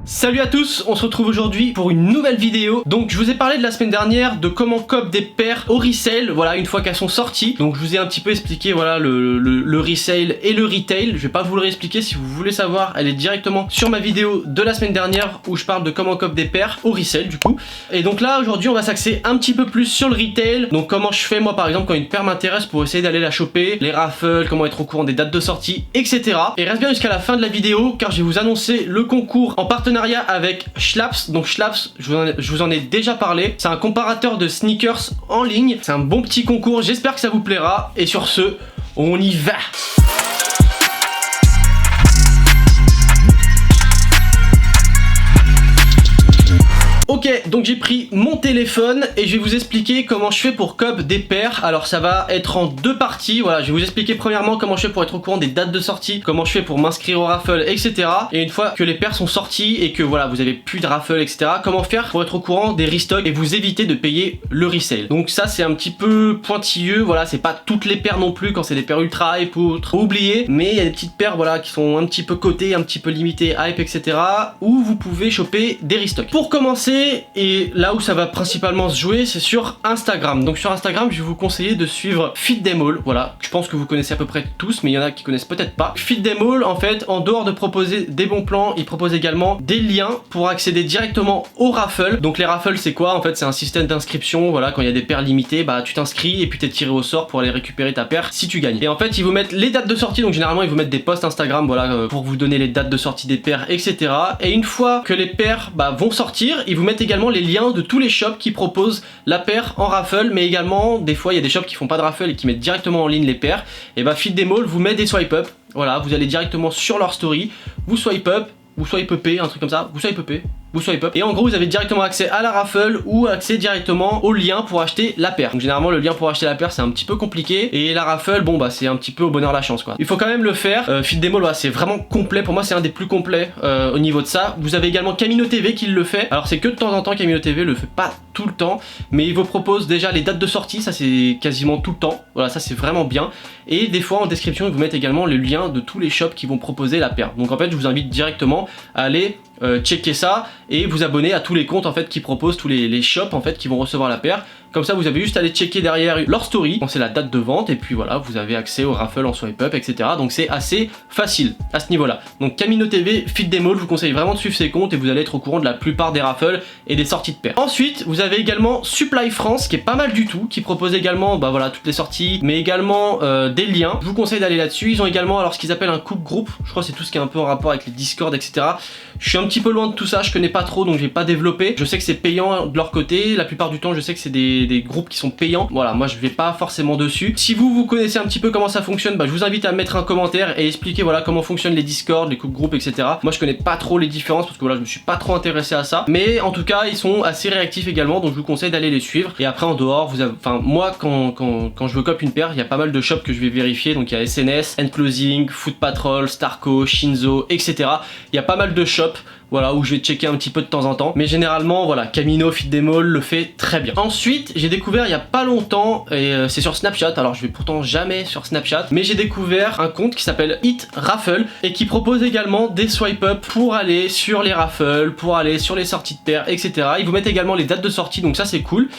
Salut à tous, on se retrouve aujourd'hui pour une nouvelle vidéo. Donc je vous ai parlé de la semaine dernière de comment cop des paires au resale, voilà, une fois qu'elles sont sorties. Donc je vous ai un petit peu expliqué voilà le resale et le retail. Je vais pas vous le réexpliquer, si vous voulez savoir, elle est directement sur ma vidéo de la semaine dernière où je parle de comment cop des paires au resale du coup. Et donc là aujourd'hui on va s'axer un petit peu plus sur le retail. Donc comment je fais moi par exemple quand une paire m'intéresse pour essayer d'aller la choper, les raffles, comment être au courant des dates de sortie, etc. Et reste bien jusqu'à la fin de la vidéo car je vais vous annoncer le concours en partenariat avec Schlaps. Donc Schlaps, je vous en ai déjà parlé. C'est un comparateur de sneakers en ligne. C'est un bon petit concours. J'espère que ça vous plaira. Et sur ce, on y va. Ok, donc j'ai pris mon téléphone et je vais vous expliquer comment je fais pour cop des paires. Alors ça va être en deux parties, voilà, je vais vous expliquer premièrement comment je fais pour être au courant des dates de sortie, comment je fais pour m'inscrire au raffle, etc. Et une fois que les paires sont sorties et que voilà, vous avez plus de raffle, etc. Comment faire pour être au courant des restocks et vous éviter de payer le resale. Donc ça c'est un petit peu pointilleux, voilà, c'est pas toutes les paires non plus quand c'est des paires ultra hype ou autres, oubliez, mais il y a des petites paires voilà qui sont un petit peu cotées, un petit peu limitées, hype, etc. où vous pouvez choper des restocks. Pour commencer, et là où ça va principalement se jouer, c'est sur Instagram. Donc sur Instagram, je vais vous conseiller de suivre FitDemall. Voilà, je pense que vous connaissez à peu près tous, mais il y en a qui connaissent peut-être pas. FitDemall, en fait, en dehors de proposer des bons plans, il propose également des liens pour accéder directement aux raffles. Donc les raffles, c'est quoi? En fait, c'est un système d'inscription. Voilà, quand il y a des paires limitées, bah tu t'inscris et puis t'es tiré au sort pour aller récupérer ta paire si tu gagnes. Et en fait, ils vous mettent les dates de sortie. Donc généralement, ils vous mettent des posts Instagram, voilà, pour vous donner les dates de sortie des paires, etc. Et une fois que les paires vont sortir, ils vous mettent également les liens de tous les shops qui proposent la paire en raffle, mais également des fois il y a des shops qui font pas de raffle et qui mettent directement en ligne les paires. Et bah FitDemall vous met des swipe up, voilà, vous allez directement sur leur story, vous swipe up, vous swipe upé, un truc comme ça, vous swipe upé, vous swipe up, et en gros vous avez directement accès à la raffle ou accès directement au lien pour acheter la paire. Donc généralement le lien pour acheter la paire c'est un petit peu compliqué, et la raffle bon bah c'est un petit peu au bonheur la chance quoi. Il faut quand même le faire. FitDemall voilà, c'est vraiment complet, pour moi c'est un des plus complets au niveau de ça. Vous avez également Camino TV qui le fait, alors c'est que de temps en temps, Camino TV le fait pas tout le temps, mais il vous propose déjà les dates de sortie, ça c'est quasiment tout le temps, voilà, ça c'est vraiment bien. Et des fois en description ils vous mettent également le lien de tous les shops qui vont proposer la paire. Donc en fait je vous invite directement à aller checker ça et vous abonner à tous les comptes en fait qui proposent tous les shops en fait qui vont recevoir la paire. Comme ça vous avez juste à aller checker derrière leur story, c'est la date de vente, et puis voilà, vous avez accès au raffle en swipe up, etc. Donc c'est assez facile à ce niveau là. Donc Camino TV, FitDemall, je vous conseille vraiment de suivre ces comptes et vous allez être au courant de la plupart des raffles et des sorties de paires. Ensuite vous avez également Supply France qui est pas mal du tout, qui propose également voilà toutes les sorties, mais également des liens. Je vous conseille d'aller là-dessus. Ils ont également alors ce qu'ils appellent un cook group, je crois que c'est tout ce qui est un peu en rapport avec les Discord, etc. Je suis un petit peu loin de tout ça, je connais pas trop donc je vais pas développer. Je sais que c'est payant de leur côté, la plupart du temps je sais que c'est des groupes qui sont payants. Voilà, moi je vais pas forcément dessus. Si vous connaissez un petit peu comment ça fonctionne, je vous invite à mettre un commentaire et expliquer voilà comment fonctionnent les Discord, les cook groupes, etc. Moi je connais pas trop les différences parce que voilà je me suis pas trop intéressé à ça, mais en tout cas ils sont assez réactifs également, donc je vous conseille d'aller les suivre. Et après en dehors vous avez, enfin moi quand je veux cop une paire, il y a pas mal de shops que je vais vérifier, donc il y a SNS, Endclosing, Foot Patrol, Starco, Shinzo, etc. Il y a pas mal de shops voilà, où je vais checker un petit peu de temps en temps, mais généralement voilà, Camino, FitDemall le fait très bien. Ensuite j'ai découvert il y a pas longtemps, et c'est sur Snapchat, alors je vais pourtant jamais sur Snapchat, mais j'ai découvert un compte qui s'appelle Hit Raffle et qui propose également des swipe up pour aller sur les raffles, pour aller sur les sorties de paires, etc. Ils vous mettent également les dates de sortie, donc ça c'est cool.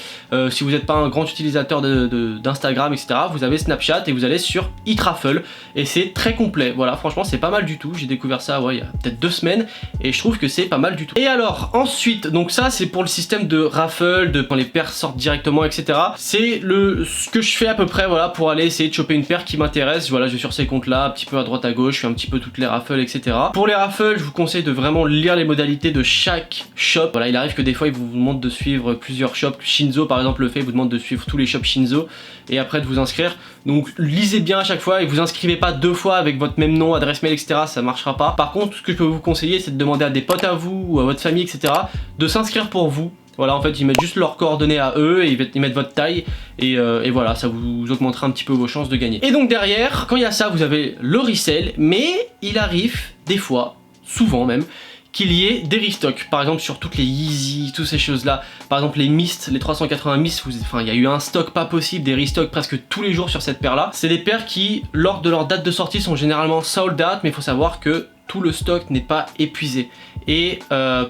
Si vous n'êtes pas un grand utilisateur d'Instagram, etc., vous avez Snapchat et vous allez sur Hit Raffle et c'est très complet. Voilà, franchement c'est pas mal du tout. J'ai découvert ça il y a peut-être 2 semaines et je trouve que c'est pas mal du tout. Et alors ensuite, donc ça c'est pour le système de raffle, de quand les paires sortent directement, etc. C'est ce que je fais à peu près voilà pour aller essayer de choper une paire qui m'intéresse. Voilà, je vais sur ces comptes là, un petit peu à droite à gauche, je fais un petit peu toutes les raffles, etc. Pour les raffles, je vous conseille de vraiment lire les modalités de chaque shop. Voilà, il arrive que des fois ils vous demandent de suivre plusieurs shops. Shinzo par exemple le fait, vous demande de suivre tous les shops Shinzo et après de vous inscrire. Donc lisez bien à chaque fois et vous inscrivez pas 2 fois avec votre même nom, adresse mail, etc. Ça marchera pas. Par contre, ce que je peux vous conseiller, c'est de demander à des potes à vous ou à votre famille, etc. de s'inscrire pour vous. Voilà, en fait ils mettent juste leurs coordonnées à eux et ils mettent votre taille et voilà, ça vous augmentera un petit peu vos chances de gagner. Et donc derrière, quand il y a ça, vous avez le resale, mais il arrive des fois, souvent même, qu'il y ait des restocks, par exemple sur toutes les Yeezy, toutes ces choses là, par exemple les Mist, les 380 Mist, enfin il y a eu un stock pas possible, des restocks presque tous les jours sur cette paire là. C'est des paires qui, lors de leur date de sortie, sont généralement sold out, mais il faut savoir que tout le stock n'est pas épuisé. Et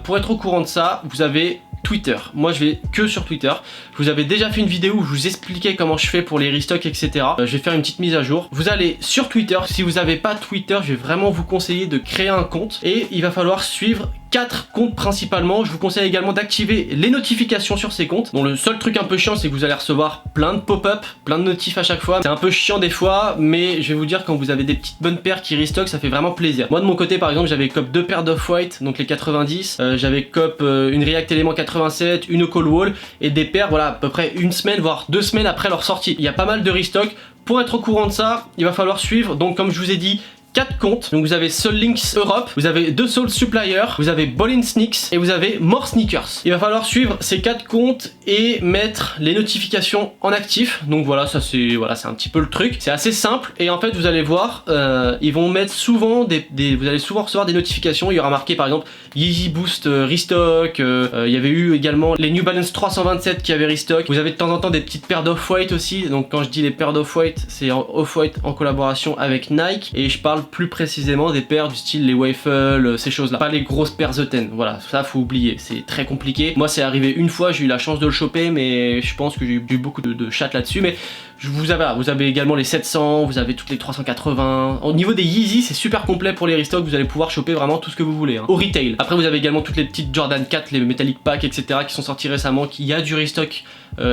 pour être au courant de ça, vous avez Twitter. Moi je vais que sur Twitter. Je vous avais déjà fait une vidéo où je vous expliquais comment je fais pour les restocks, etc. Je vais faire une petite mise à jour. Vous allez sur Twitter. Si vous n'avez pas Twitter, je vais vraiment vous conseiller de créer un compte. Et il va falloir suivre 4 comptes principalement. Je vous conseille également d'activer les notifications sur ces comptes. Donc le seul truc un peu chiant, c'est que vous allez recevoir plein de pop-up, plein de notifs à chaque fois. C'est un peu chiant des fois, mais je vais vous dire, quand vous avez des petites bonnes paires qui restock, ça fait vraiment plaisir. Moi de mon côté par exemple, j'avais cop 2 paires d'off-white, donc les 90. J'avais cop une React Element 87, une Call Wall et des paires, voilà, à peu près une semaine voire 2 semaines après leur sortie. Il y a pas mal de restock. Pour être au courant de ça, il va falloir suivre, donc comme je vous ai dit, 4 comptes. Donc vous avez Soul Links Europe, vous avez 2 Soul Supplier, vous avez Ballin Sneaks et vous avez More Sneakers. Il va falloir suivre ces 4 comptes et mettre les notifications en actif. Donc voilà, ça c'est un petit peu le truc. C'est assez simple et en fait vous allez voir, ils vont mettre souvent vous allez souvent recevoir des notifications. Il y aura marqué par exemple Yeezy Boost Restock. Il y avait eu également les New Balance 327 qui avaient restock. Vous avez de temps en temps des petites paires d'off-white aussi. Donc quand je dis les paires d'off-white, c'est off-white en collaboration avec Nike et je parle plus précisément des paires du style les waffles, ces choses là, pas les grosses paires The Ten. Voilà, ça faut oublier, c'est très compliqué. Moi c'est arrivé une fois, j'ai eu la chance de le choper, mais je pense que j'ai eu beaucoup de chat là-dessus. Mais vous avez également les 700, vous avez toutes les 380. Au niveau des Yeezy, c'est super complet pour les restocks, vous allez pouvoir choper vraiment tout ce que vous voulez, hein, au retail. Après vous avez également toutes les petites Jordan 4, les Metallic Pack, etc. qui sont sortis récemment, qui y a du restock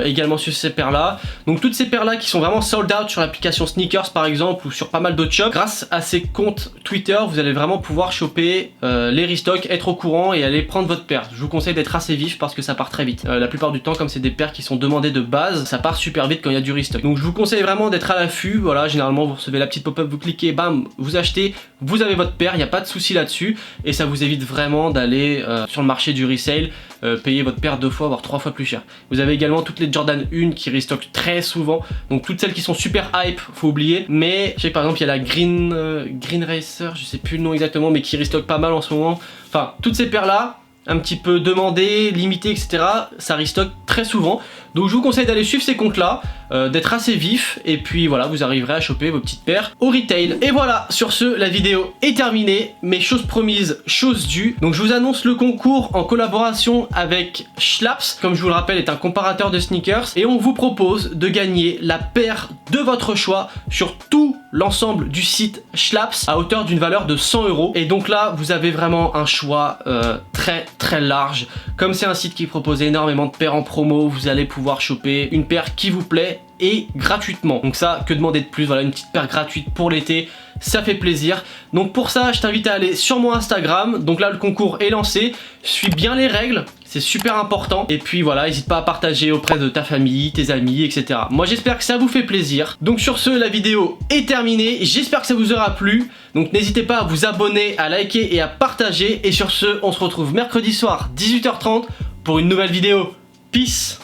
également sur ces paires là. Donc toutes ces paires là qui sont vraiment sold out sur l'application Sneakers par exemple, ou sur pas mal d'autres shops, grâce à ces comptes Twitter, vous allez vraiment pouvoir choper les restocks, être au courant et aller prendre votre paire. Je vous conseille d'être assez vif parce que ça part très vite. La plupart du temps, comme c'est des paires qui sont demandées de base, ça part super vite quand il y a du restock. Donc je vous conseille vraiment d'être à l'affût. Voilà, généralement vous recevez la petite pop-up, vous cliquez, bam, vous achetez, vous avez votre paire, il n'y a pas de souci là-dessus et ça vous évite vraiment d'aller sur le marché du resale, payer votre paire 2 fois voire 3 fois plus cher. Vous avez également toutes les Jordan 1 qui restockent très souvent, donc toutes celles qui sont super hype, faut oublier. Mais je sais que par exemple il y a la Green Racer, je sais plus le nom exactement, mais qui restock pas mal en ce moment. Enfin, toutes ces paires là, un petit peu demandées, limitées, etc. ça restock très souvent. Donc je vous conseille d'aller suivre ces comptes là, d'être assez vif et puis voilà, vous arriverez à choper vos petites paires au retail. Et voilà, sur ce, la vidéo est terminée, mais chose promise, chose due. Donc je vous annonce le concours en collaboration avec Schlaps, comme je vous le rappelle est un comparateur de sneakers, et on vous propose de gagner la paire de votre choix sur tout l'ensemble du site Schlaps à hauteur d'une valeur de 100 €. Et donc là, vous avez vraiment un choix très large. Comme c'est un site qui propose énormément de paires en promo, vous allez pouvoir choper une paire qui vous plaît et gratuitement. Donc ça, que demander de plus? Voilà, une petite paire gratuite pour l'été, ça fait plaisir. Donc pour ça, je t'invite à aller sur mon Instagram. Donc là, le concours est lancé. Suis bien les règles, c'est super important. Et puis voilà, n'hésite pas à partager auprès de ta famille, tes amis, etc. Moi, j'espère que ça vous fait plaisir. Donc sur ce, la vidéo est terminée. J'espère que ça vous aura plu. Donc n'hésitez pas à vous abonner, à liker et à partager. Et sur ce, on se retrouve mercredi soir, 18h30 pour une nouvelle vidéo. Peace!